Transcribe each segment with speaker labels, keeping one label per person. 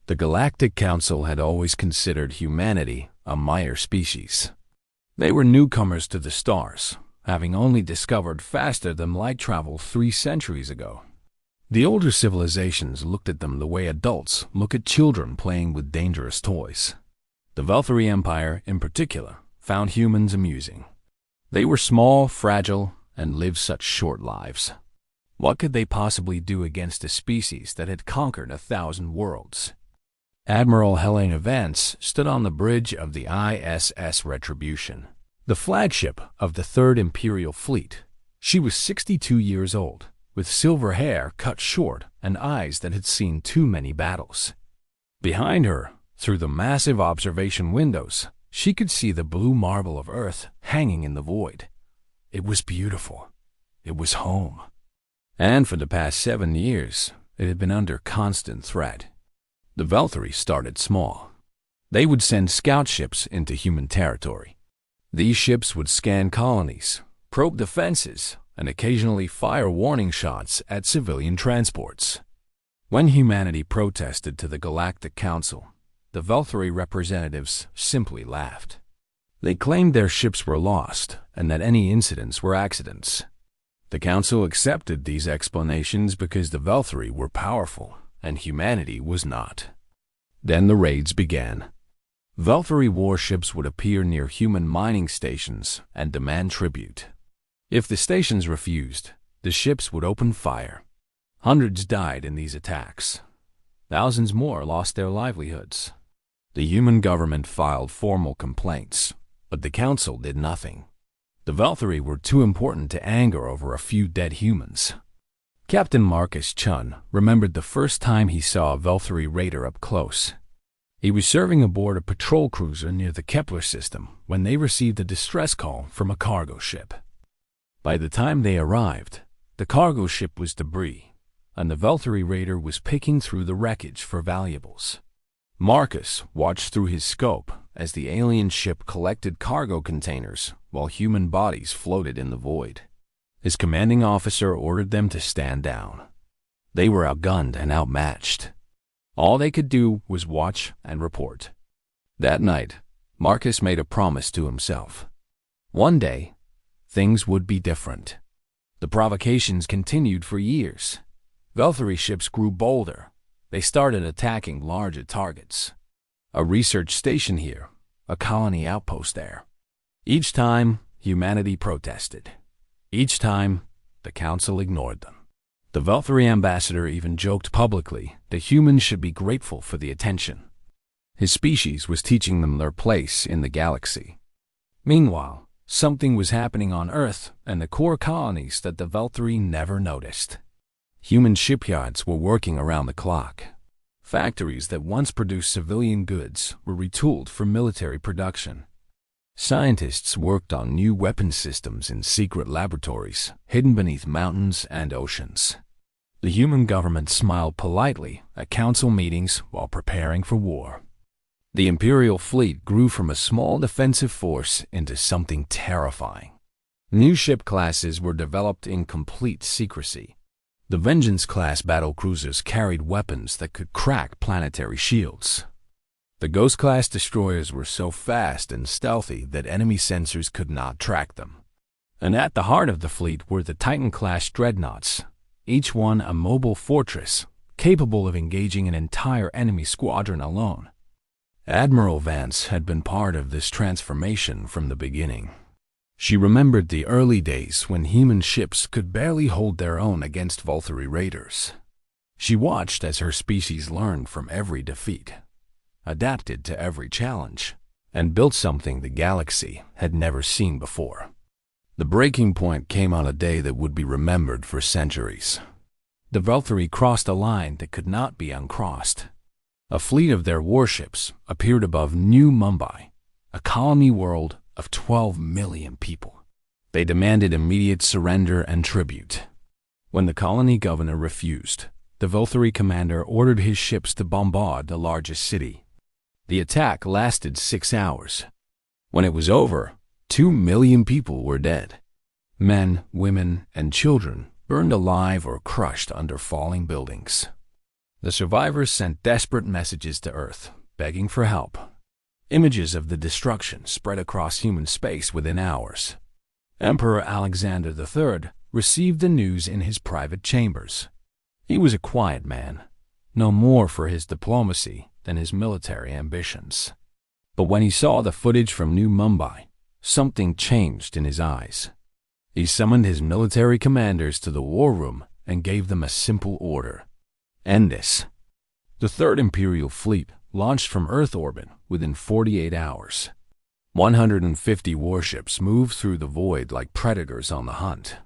Speaker 1: The Galactic Council had always considered humanity a minor species. They were newcomers to the stars, having only discovered faster-than-light travel 3 centuries ago. The older civilizations looked at them the way adults look at children playing with dangerous toys. The Velthari Empire, in particular, found humans amusing. They were small, fragile, and lived such short lives. What could they possibly do against a species that had conquered 1,000 worlds? Admiral Helena Vance stood on the bridge of the ISS Retribution, the flagship of the 3rd Imperial Fleet. She was 62 years old, with silver hair cut short and eyes that had seen too many battles. Behind her, through the massive observation windows, she could see the blue marble of Earth hanging in the void. It was beautiful. It was home. And for the past 7 years, it had been under constant threat. The Velthari started small. They would send scout ships into human territory. These ships would scan colonies, probe defenses, and occasionally fire warning shots at civilian transports. When humanity protested to the Galactic Council, the Velthari representatives simply laughed. They claimed their ships were lost and that any incidents were accidents. The Council accepted these explanations because the Velthari were powerful and humanity was not. Then the raids began. Velthari warships would appear near human mining stations and demand tribute. If the stations refused, the ships would open fire. Hundreds died in these attacks. Thousands more lost their livelihoods. The human government filed formal complaints, but the Council did nothing. The Velthari were too important to anger over a few dead humans. Captain Marcus Chun remembered the first time he saw a Velthari raider up close. He was serving aboard a patrol cruiser near the Kepler system when they received a distress call from a cargo ship. By the time they arrived, the cargo ship was debris, and the Velthari raider was picking through the wreckage for valuables. Marcus watched through his scope as the alien ship collected cargo containers while human bodies floated in the void. His commanding officer ordered them to stand down. They were outgunned and outmatched. All they could do was watch and report. That night, Marcus made a promise to himself. One day, things would be different. The provocations continued for years. Velthari ships grew bolder. They started attacking larger targets. A research station here, a colony outpost there. Each time, humanity protested. Each time, the Council ignored them. The Velthari ambassador even joked publicly that humans should be grateful for the attention. His species was teaching them their place in the galaxy. Meanwhile, something was happening on Earth and the core colonies that the Velthari never noticed. Human shipyards were working around the clock. Factories that once produced civilian goods were retooled for military production. Scientists worked on new weapon systems in secret laboratories hidden beneath mountains and oceans. The human government smiled politely at council meetings while preparing for war. The Imperial fleet grew from a small defensive force into something terrifying. New ship classes were developed in complete secrecy. The Vengeance-class battlecruisers carried weapons that could crack planetary shields. The Ghost-class destroyers were so fast and stealthy that enemy sensors could not track them. And at the heart of the fleet were the Titan-class dreadnoughts, each one a mobile fortress capable of engaging an entire enemy squadron alone. Admiral Vance had been part of this transformation from the beginning. She remembered the early days when human ships could barely hold their own against Velthari raiders. She watched as her species learned from every defeat, adapted to every challenge, and built something the galaxy had never seen before. The breaking point came on a day that would be remembered for centuries. The Velthari crossed a line that could not be uncrossed. A fleet of their warships appeared above New Mumbai, a colony world of 12 million people. They demanded immediate surrender and tribute. When the colony governor refused, the Velthari commander ordered his ships to bombard the largest city. The attack lasted 6 hours. When it was over, 2 million people were dead. Men, women, and children burned alive or crushed under falling buildings. The survivors sent desperate messages to Earth, begging for help. Images of the destruction spread across human space within hours. Emperor Alexander III received the news in his private chambers. He was a quiet man, known more for his diplomacy than his military ambitions. But when he saw the footage from New Mumbai, something changed in his eyes. He summoned his military commanders to the war room and gave them a simple order: end this. The Third Imperial Fleet launched from Earth orbit within 48 hours. 150 warships moved through the void like predators on the hunt.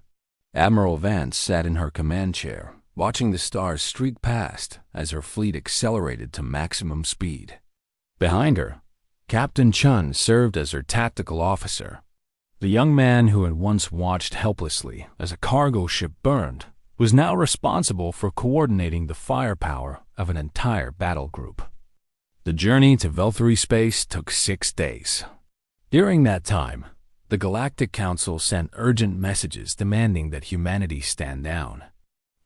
Speaker 1: Admiral Vance sat in her command chair, watching the stars streak past as her fleet accelerated to maximum speed. Behind her, Captain Chun served as her tactical officer. The young man who had once watched helplessly as a cargo ship burned was now responsible for coordinating the firepower of an entire battle group. The journey to Velthury space took 6 days. During that time, the Galactic Council sent urgent messages demanding that humanity stand down.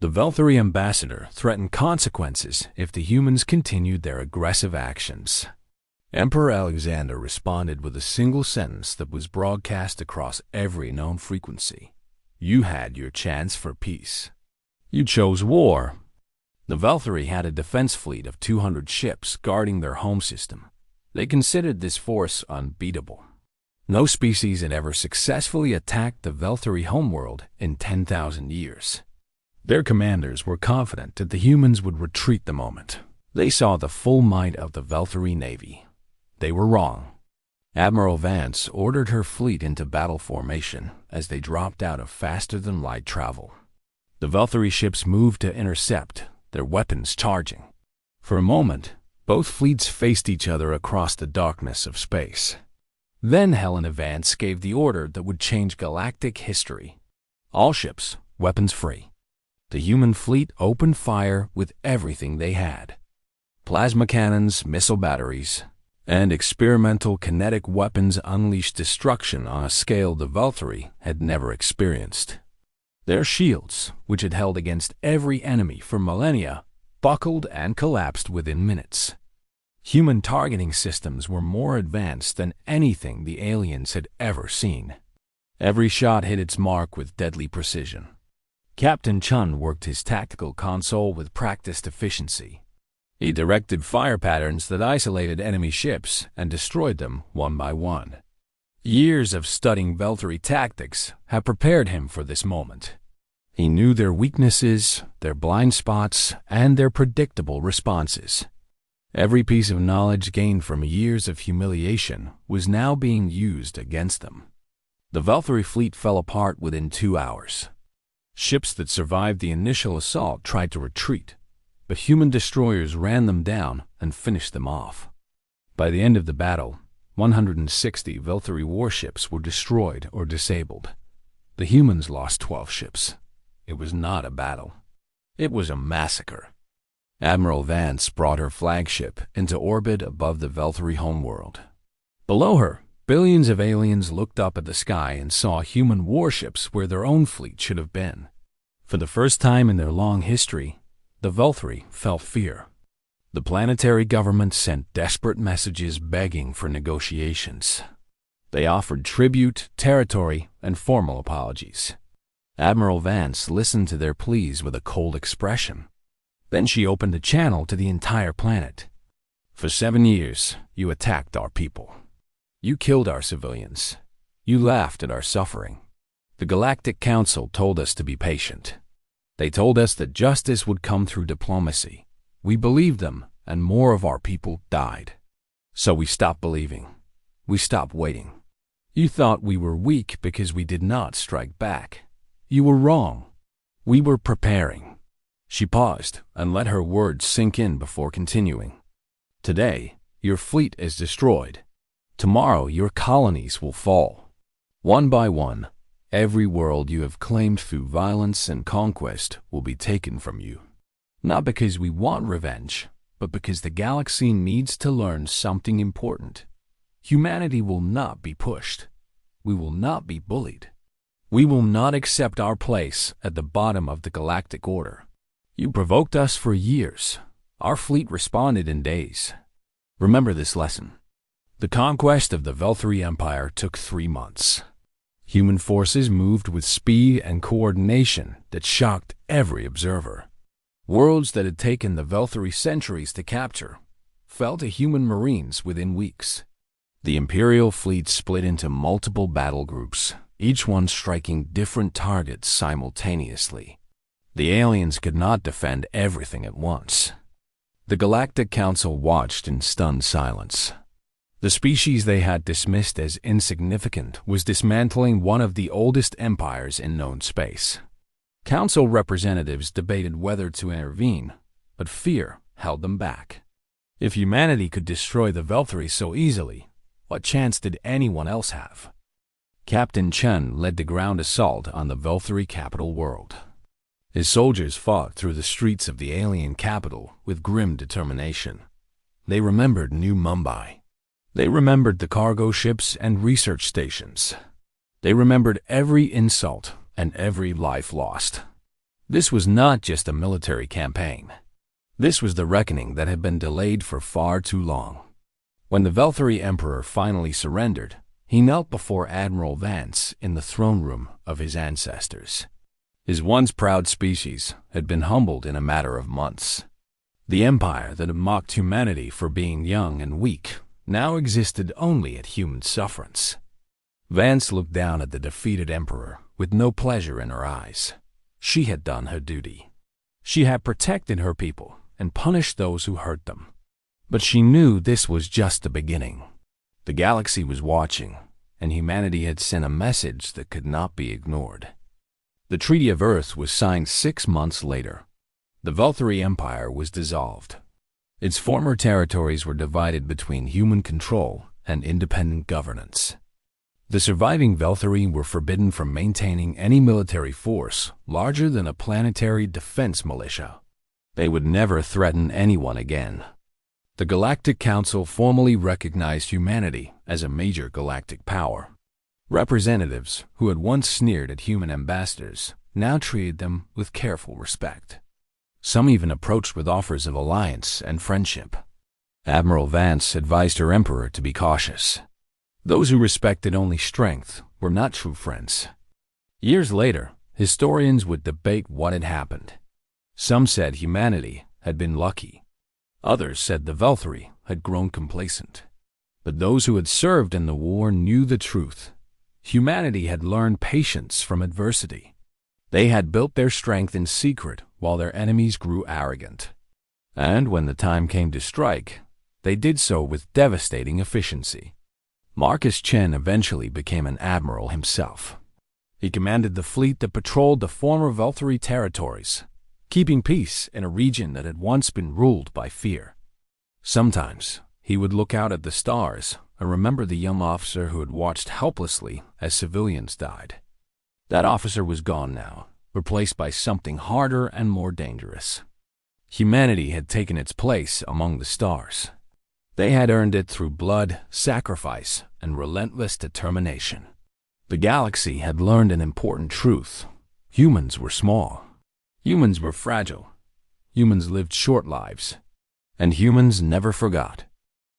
Speaker 1: The Velthury ambassador threatened consequences if the humans continued their aggressive actions. Emperor Alexander responded with a single sentence that was broadcast across every known frequency: "You had your chance for peace. You chose war." The Velthury had a defense fleet of 200 ships guarding their home system. They considered this force unbeatable. No species had ever successfully attacked the Velthury homeworld in 10,000 years. Their commanders were confident that the humans would retreat the moment they saw the full might of the Velthury navy. They were wrong. Admiral Vance ordered her fleet into battle formation as they dropped out of faster-than-light travel. The Velthury ships moved to intercept, their weapons charging. For a moment, both fleets faced each other across the darkness of space. Then Helena Vance gave the order that would change galactic history: all ships, weapons free. The human fleet opened fire with everything they had: plasma cannons, missile batteries, and experimental kinetic weapons unleashed destruction on a scale the Velthury had never experienced. Their shields, which had held against every enemy for millennia, buckled and collapsed within minutes. Human targeting systems were more advanced than anything the aliens had ever seen. Every shot hit its mark with deadly precision. Captain Chun worked his tactical console with practiced efficiency. He directed fire patterns that isolated enemy ships and destroyed them one by one. Years of studying Velthury tactics had prepared him for this moment. He knew their weaknesses, their blind spots, and their predictable responses. Every piece of knowledge gained from years of humiliation was now being used against them. The Velthury fleet fell apart within 2 hours. Ships that survived the initial assault tried to retreat, but human destroyers ran them down and finished them off. By the end of the battle, 160 Velthury warships were destroyed or disabled. The humans lost 12 ships. It was not a battle. It was a massacre. Admiral Vance brought her flagship into orbit above the Velthury homeworld. Below her, billions of aliens looked up at the sky and saw human warships where their own fleet should have been. For the first time in their long history, the Velthury felt fear. The planetary government sent desperate messages begging for negotiations. They offered tribute, territory, and formal apologies. Admiral Vance listened to their pleas with a cold expression. Then she opened a channel to the entire planet. "For 7 years, you attacked our people. You killed our civilians. You laughed at our suffering. The Galactic Council told us to be patient. They told us that justice would come through diplomacy. We believed them, and more of our people died. So we stopped believing. We stopped waiting. You thought we were weak because we did not strike back. You were wrong. We were preparing." She paused and let her words sink in before continuing. "Today, your fleet is destroyed. Tomorrow, your colonies will fall. One by one, every world you have claimed through violence and conquest will be taken from you. Not because we want revenge, but because the galaxy needs to learn something important. Humanity will not be pushed. We will not be bullied. We will not accept our place at the bottom of the galactic order. You provoked us for years. Our fleet responded in days. Remember this lesson. The conquest of the Velthari Empire took 3 months. Human forces moved with speed and coordination that shocked every observer. Worlds that had taken the Velthari centuries to capture fell to human marines within weeks. The Imperial fleet split into multiple battle groups, each one striking different targets simultaneously. The aliens could not defend everything at once. The Galactic Council watched in stunned silence. The species they had dismissed as insignificant was dismantling one of the oldest empires in known space. Council representatives debated whether to intervene, but fear held them back. If humanity could destroy the Velthari so easily, what chance did anyone else have? Captain Chen led the ground assault on the Velthari capital world. His soldiers fought through the streets of the alien capital with grim determination. They remembered New Mumbai. They remembered the cargo ships and research stations. They remembered every insult and every life lost. This was not just a military campaign. This was the reckoning that had been delayed for far too long. When the Velthari Emperor finally surrendered, he knelt before Admiral Vance in the throne room of his ancestors. His once proud species had been humbled in a matter of months. The empire that had mocked humanity for being young and weak now existed only at human sufferance. Vance looked down at the defeated emperor with no pleasure in her eyes. She had done her duty. She had protected her people and punished those who hurt them. But she knew this was just the beginning. The galaxy was watching, and humanity had sent a message that could not be ignored. The Treaty of Earth was signed 6 months later. The Velthari Empire was dissolved. Its former territories were divided between human control and independent governance. The surviving Velthari were forbidden from maintaining any military force larger than a planetary defense militia. They would never threaten anyone again. The Galactic Council formally recognized humanity as a major galactic power. Representatives who had once sneered at human ambassadors now treated them with careful respect. Some even approached with offers of alliance and friendship. Admiral Vance advised her emperor to be cautious. Those who respected only strength were not true friends. Years later, historians would debate what had happened. Some said humanity had been lucky. Others said the Velthari had grown complacent. But those who had served in the war knew the truth. Humanity had learned patience from adversity. They had built their strength in secret while their enemies grew arrogant. And when the time came to strike, they did so with devastating efficiency. Marcus Chen eventually became an admiral himself. He commanded the fleet that patrolled the former Velthari territories, keeping peace in a region that had once been ruled by fear. Sometimes he would look out at the stars and remember the young officer who had watched helplessly as civilians died. That officer was gone now, replaced by something harder and more dangerous. Humanity had taken its place among the stars. They had earned it through blood, sacrifice, and relentless determination. The galaxy had learned an important truth. Humans were small. Humans were fragile. Humans lived short lives. And humans never forgot.